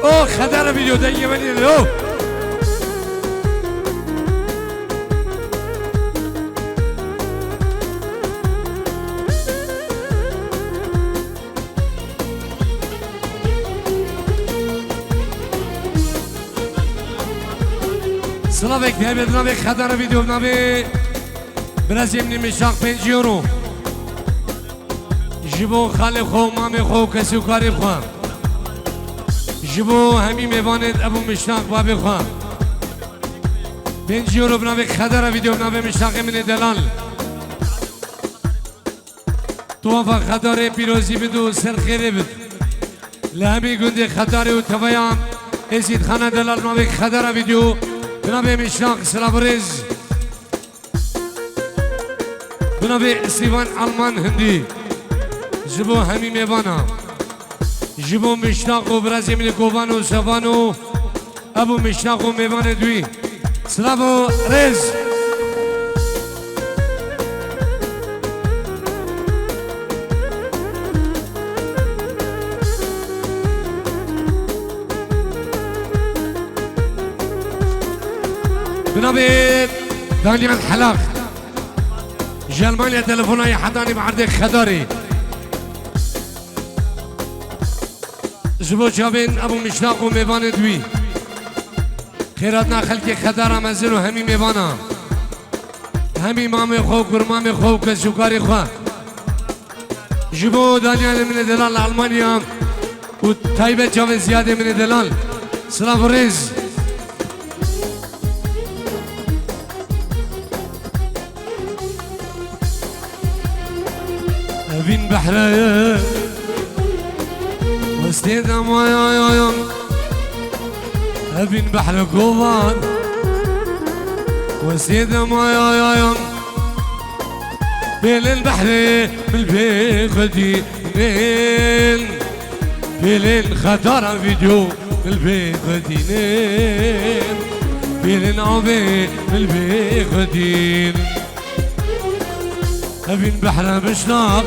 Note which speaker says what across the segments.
Speaker 1: اوه خدر فيديو دقيقة مني اوه سلامك هبه بنابه خدر فيديو بنابه برازيمني مشاق 5 يورو جبو خاله خو مامي خو كسو كاري خو جبو همي ميواند ابو مشتاق بابي خو 5 يورو بنابه خدر فيديو بنابه مشتاق من دلال توافق خدر پیروزی بدو سر خیره بد لهمی گنده خدر و تویام ازید خانه دلال بنابه خدر فيديو بنابه مشتاق سلابرز بنابه استيفان ألمان هندي جبو همي ميوانا جبو مشتاق و برازيمين كوبانو سافانو ابو مشتاق و ميوان دوي سلابو رز بنابه دانيال حلاق جالمانيا تلفوناي حداني بعرض خداري جبو شابين ابو مشتاق و ميوان دوي خيراتنا خلقي خدارا مزل و همي ميوانا همي مامي خو كرمامي خو كسوكاري خو جبو دانيال من دلال ألمانيا و تايبة جاوه زيادة من دلال سلاف ريز بين بحرية واستيدم ويايا بين بحر كوبان واستيدم ويايا بين البحر بالبيخدي بين خطر فيديو بالبيخدي بين عوبي بالبيخدي بين بحر مشتاق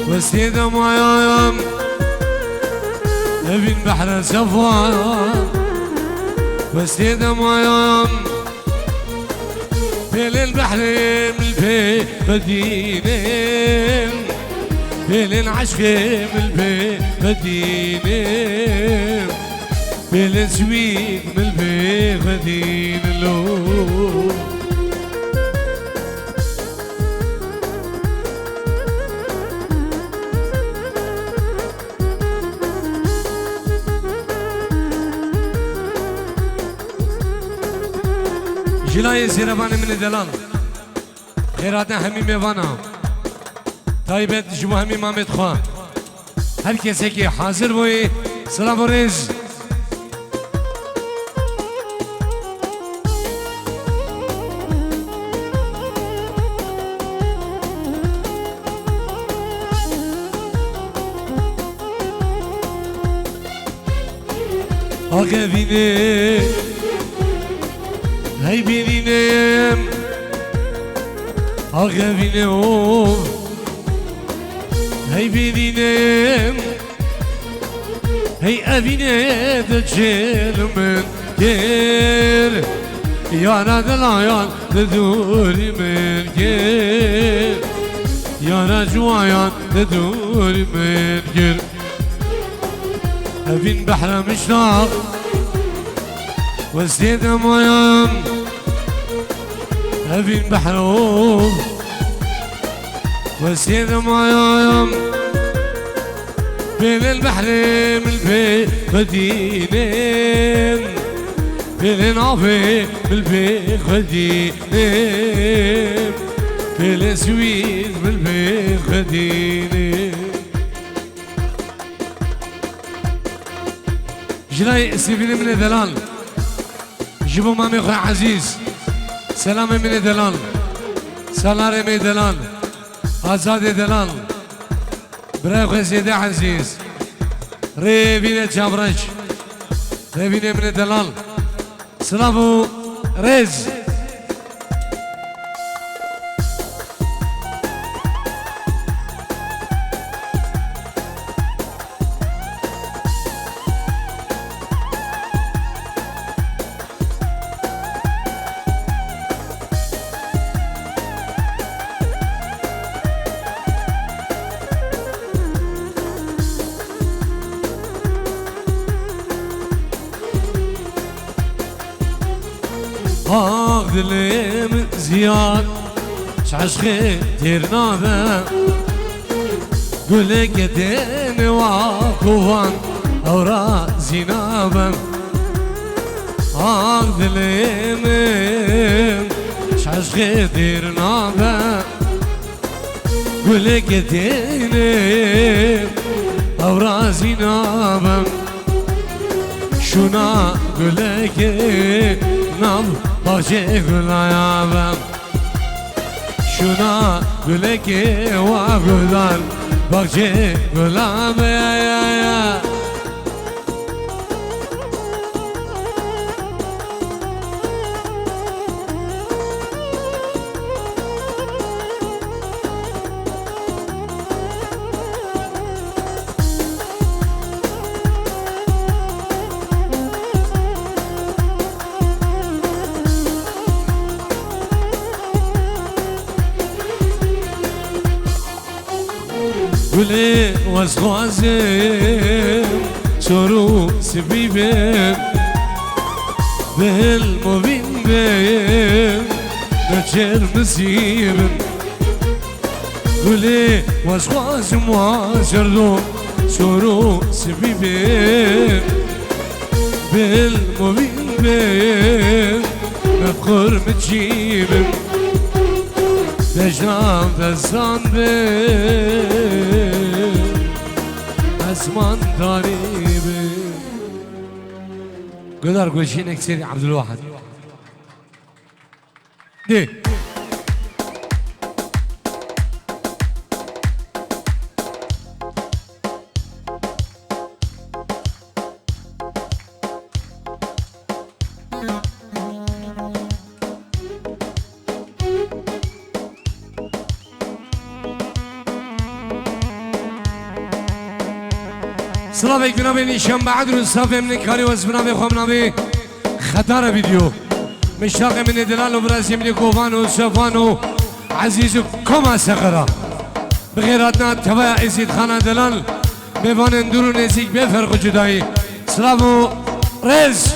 Speaker 1: واستيدم ويايا بين بحر صفوان واستيدم ويايا بين البحر من البيخدين بين العشق من البيخدين بين السويق من البيخدين جلای زیربان من دلال خیراتنا همین میوانا تایبت جمو همین مامت خواه هر کسی که حاضر بوی سلام و رز آقا بینه هی بینیم آقا بینیم هی بینیم هی ابینه دچل من گر یارا دلایان دوری من گر یارا جوایان دوری من گر ابین بحر مشتاق واستيدم ويايا ابين بحروب واستيدم ويايا بين البحر من البيخدين بين العافي من البيخدين بين السويد من البيخدين جلاي سيفيني من دلال جبو مامي خوي عزيز سلام من دلال سلام من دلال آزاد دلال برای خوی زیده عزیز ریبینه چابرش ریبینه من دلال سلام رز دلم زیاد عشق ترنابه گل گدن و کوان اورا زینابم دلم عشق ترنابه گل گدن اورا زینابم شونا گل گنام باشه گلایابم شونا گل که و گلان باشه گلام یا گلی وزخوازم سرو سبیبم بهل مبین بیم نچر مسیبم گلی وزخوازم واسردو سرو سبیبم بهل مبین بیم مفخور متجیبم دجنام دستان بیم اسمان داری بیم قدر گوشین اکسیری عبدالواحد دی سلامك بنابي نيشان بعد رصافي من كاري وزبنابي خوابنابي خطار فيديو مشتاق من دلال وبرازي من كوفان وصفان وعزيز كوما سقرا بغيراتنا تبايا ازيد خانا دلال ميوان اندورو نزيك بفرق جدائي سلامو رز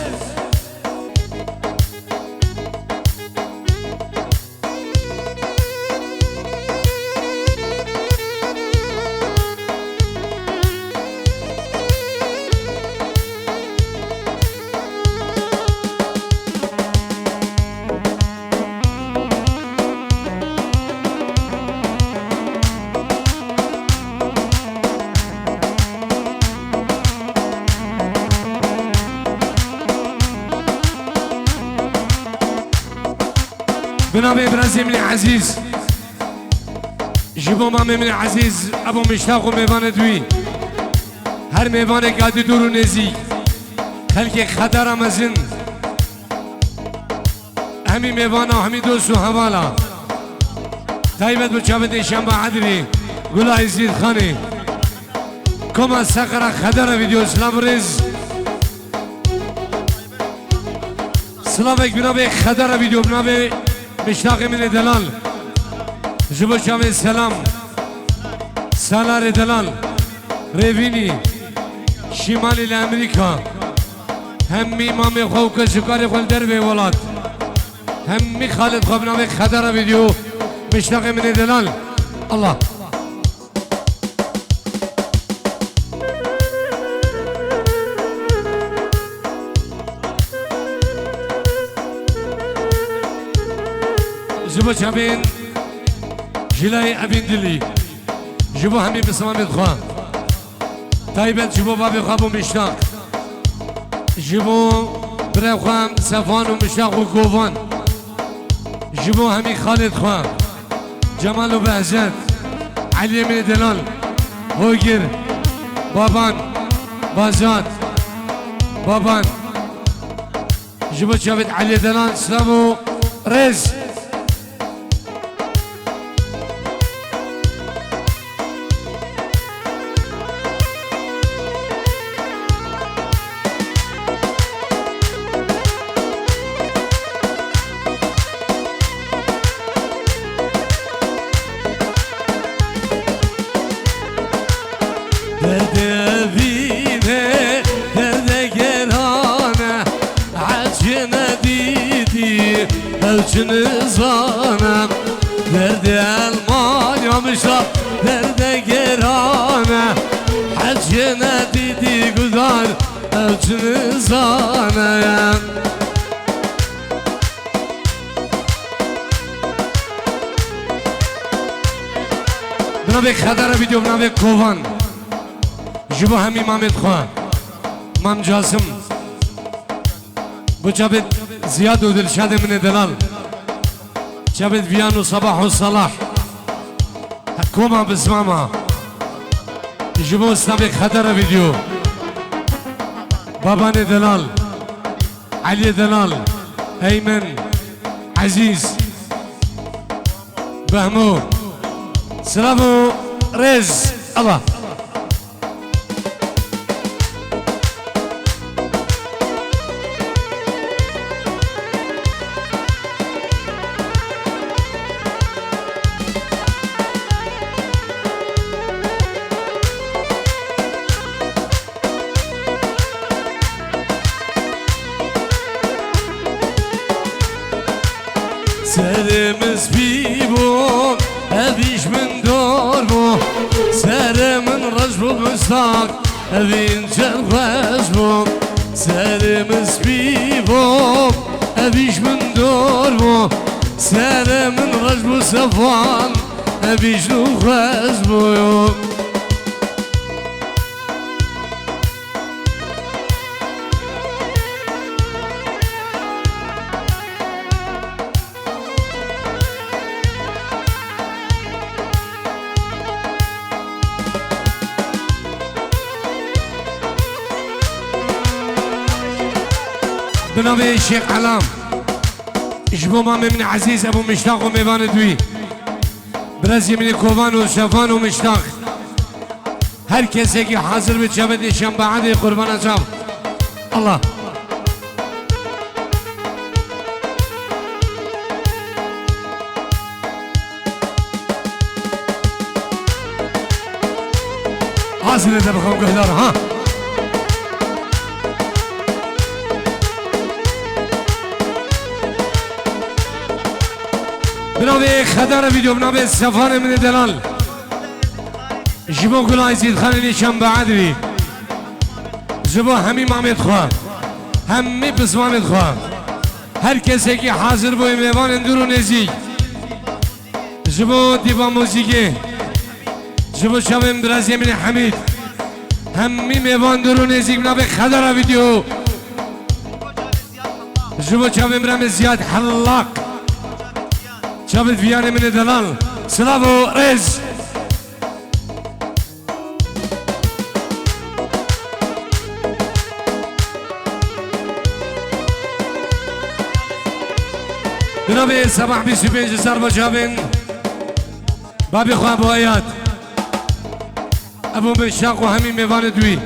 Speaker 1: بنابي برازي من عزيز جيبو مامي من عزيز ابو مشتاق وميوان دوي هر ميوان قادي دورو نزي خلقي خطر مزن همي ميوانا وهمي دوستو حوالا طيبت بچابت شنبه عدري قولا يزيد خاني كما سقرا خطر فيديو سلام رز سلامك بنابي خطر فيديو بنابي مشتاق من دلال جبو شامل سلام سالار دلال ريفيني شمالي لأمريكا همي مامي خوك شكاري خول دربي ولاد همي خالد خوابنا بك خطر فيديو مشتاق من دلال الله جبو شابين جلاي أبين دلي جبو همي بسمامي دخوا طيبت جبو بابي خواب ومشتاق جبو برای خوام صفان و مشتاق و کوفان جبو همي خالد خوام جمال و بهجت علی من دلال هوگر بابان بازات بابان جبو شابت علی دلال سلامو رز elçini zanım Derdi Almanyamışlar derde gerane Hacine dedi güzel elçini zanım بنابه خدر ویدیو بنابه کوان جبو همی مامد خواه مام جاسم bu Cabit Ziyad و دلشاد من دلال Cabit ویان و صباح و صلاح کوما بزماما جبو استنابه خدر ویدیو بابان دلال علی دلال ایمن عزیز بهمو سلامو رز الله Serimiz bibon Eviş min dormu Serimin rajbu müstak Evin çervejbu Serimiz bibon Eviş min dormu Serimin rajbu sefan Eviş nuhezbu بنابه الشيخ علام اجبو مامي من عزيز ابو مشتاق وميبان دوي برزي من كوفان وشفان ومشتاق هر کسی که حاضر به شبت شنبه قربان اجاب الله حاضر ده بخوام گهدار ها بنابه خدر ویدیو بنابه سفان من دلال جبو گلای زید خان نیشان بعدوی جبو همی محمد خواه همی پس محمد خواه هر کسی که حاضر بوی میوان اندور و نزیک جبو دیبا موزیگه جبو شبم درازی من حمید همی میوان دور و نزیک بنابه خدر ویدیو جبو شبم رم زیاد حلاق شابت ویان من دلال سلام و رز جناب سبح 25 سر با جابن بابی خواب و آیات ابو مشتاق و همین میوان دوی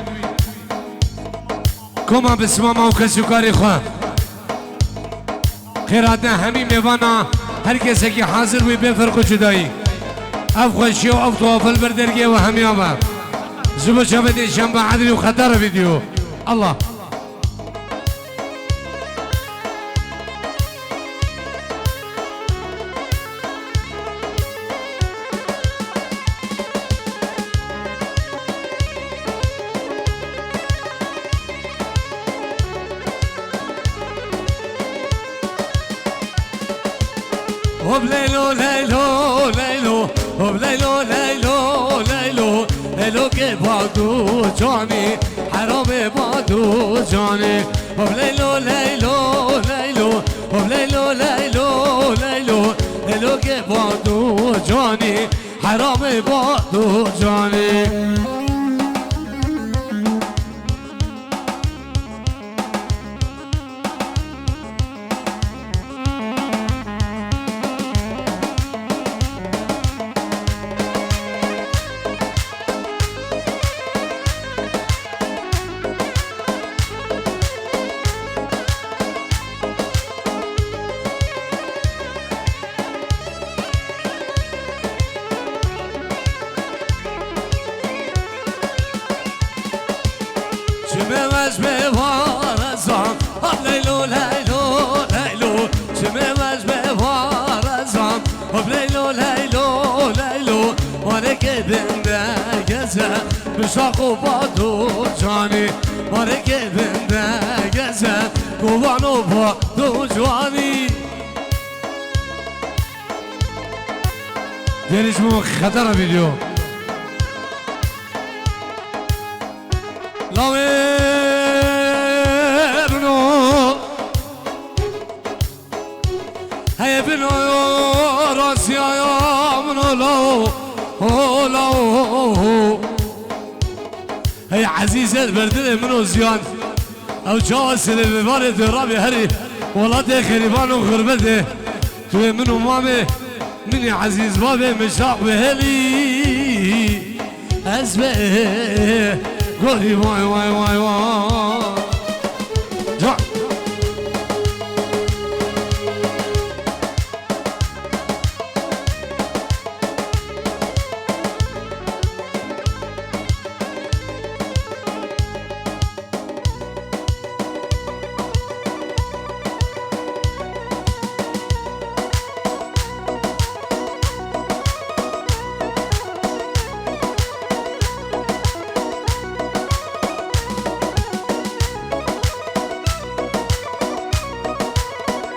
Speaker 1: کما بسمام و کسی کاری خواه خیرات همین میوانا هر کسی که حاضر بی بفرق و جدایی اف خوشی و اف توافل بردرگی و همی آبا زبا شبت شنبه عدلی و خطر ویدیو الله هوب ليلو ليلو ليلو هوب ليلو ليلو ليلو ليلو که بادو جانی حرام بادو جانی هوب ليلو ليلو ليلو هوب ليلو ليلو ليلو ليلو که بادو جانی حرام بادو جانی چمه به وارزان لیلو لیلو لیلو چمه به بنده گزه بشاق و بادو جانی مارک بنده گزه قوان و بادو جوانی دیریش مو خطر ویدیو لاوه بنو هی بنو راسی آیا منو لاو لاو هی عزیزت بردل منو زیان او چاو سلی بباره درابی هری ولاد خریبان و غربته توی منو مامه منی عزیز بابه مشاق بهلی از به گلی وای وای وای وای جا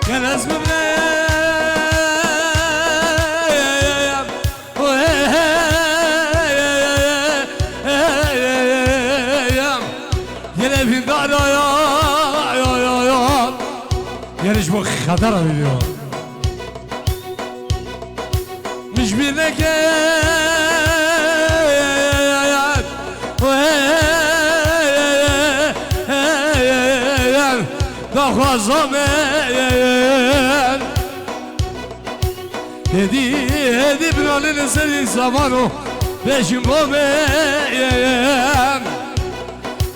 Speaker 1: جلس ببنام یه بین دادا یعنیش با خطر میدیم مش بینه که دخوازمه هدی بنالین سری زمانو بشیم بامه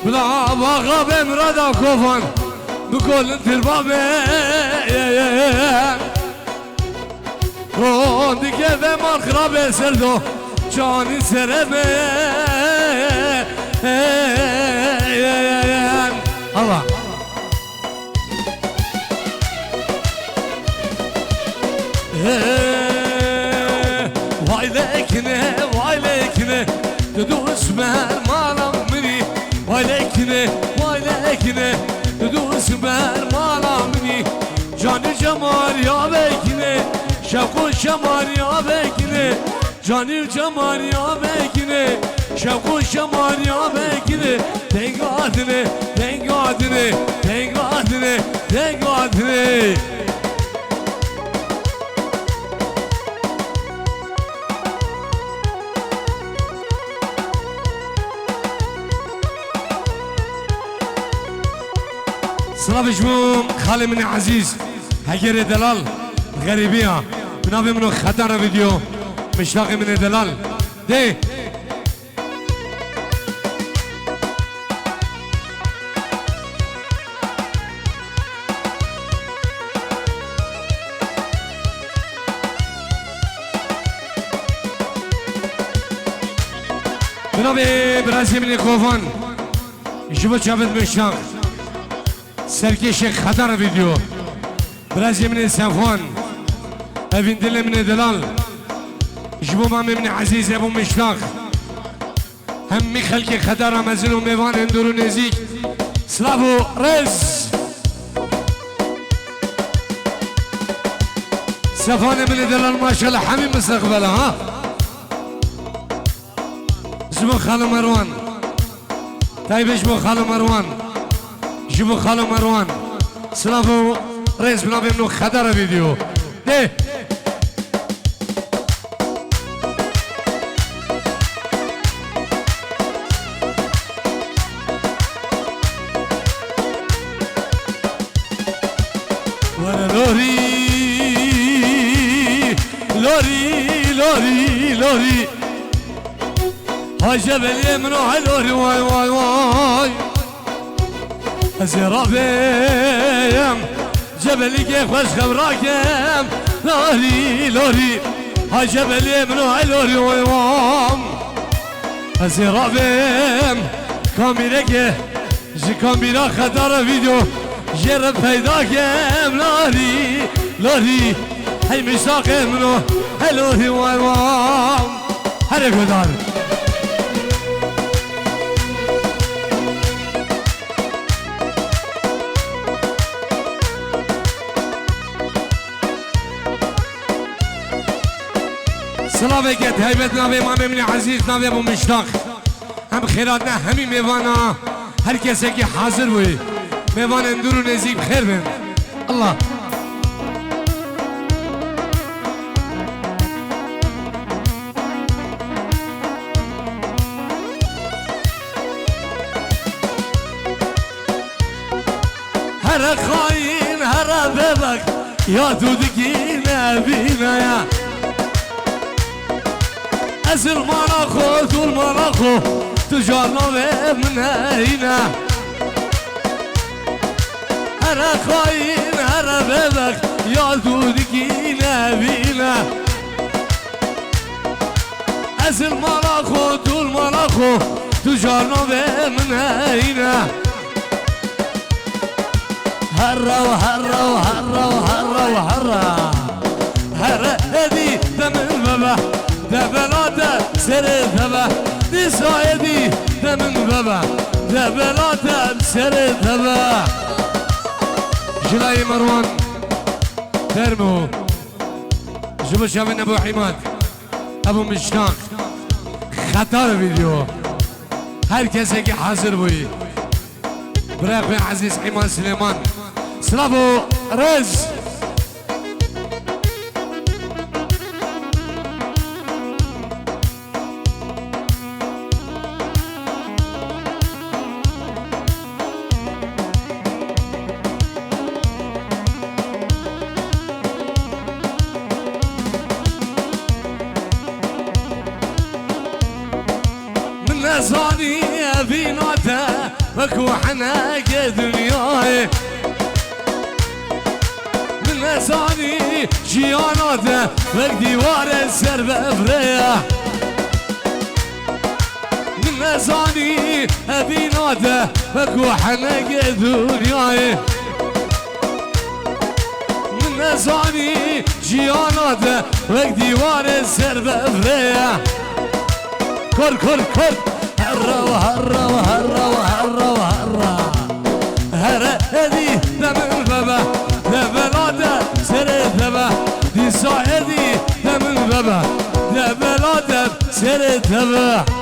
Speaker 1: بلا باقا بمرادا کفان بکلن تربامه روندی که به من خراب سردو جانی سرمه الله vay lekine Dudus mer malam mini vay lekine Dudus mer malam mini Canı cemal ya bekine Şevku şemal ya bekine Canı cemal ya bekine Şevku şemal ya bekine Dengadine سلامش بوم خاله من عزیز هگر دلال غریبیه بنابه منو خطر ویدیو مشتاق من دلال ده بنابه برازی من کوفان جبو چابت مشتاق سرکش خطر ویدیو برازی من سنفان اوین دل من دلال جبو مام من عزیز ابو مشتاق همی خلق خطر مزن و میوان اندرو نزیک سلابو رز سفان من دلال ماشاءالله همین مستقبله ها جبو خالو مروان تایبش بو خالو مروان جبو خالو مروان سلامو رئیس بنابه منو خطر ویدیو ده ورا لوری های جبلی منو های لوری وای وای وای زرابم جبلی که خوش خبراکم لوری های جبلی منو های لوری وای وام زرابم کامیره که جی کامیره خطر ویدیو جر پیدا کم لوری های مشتاق منو های لوری وای وام هر بدار سلاوکت هیبت ناوی امام من عزیز ناوی ابو مشتاق هم خیرات نه همی میوانا هر کسی که حاضر بوی میوان اندور و نزیب خیر بین الله هر خاین هر ببک یا دودگی نبینه یا از المناخو تو المناخو تو جانو من اینا هر خاین هر ببک یا دودگی نبینه از المناخو تو المناخو تو جانو من اینا هرا وهرا وهرا وهرا وهرا هرا هدي دم البابا دبلاته سر دبا دي سايدي دم البابا دبلاته سر دبا جلاي مروان ترمو جبو شامن ابو حماد ابو مشتاق خطر فيديو هر کسی که حاضر بوی برای عزیز ایمان سلیمان سلام رز من نزاني بيناته وكوحنا كدنياي من نزاني جياناته وكديوار السر بفريه من نزاني بيناته وكوحنا كدنياي من نزاني جياناته وكديوار السر بفريه كر كر كر هرا وهرا وهرا وهرا وهرا هرا هدي دم البابا دبلاده سر دبا دي ساعدي دم البابا دبلاده سر دبا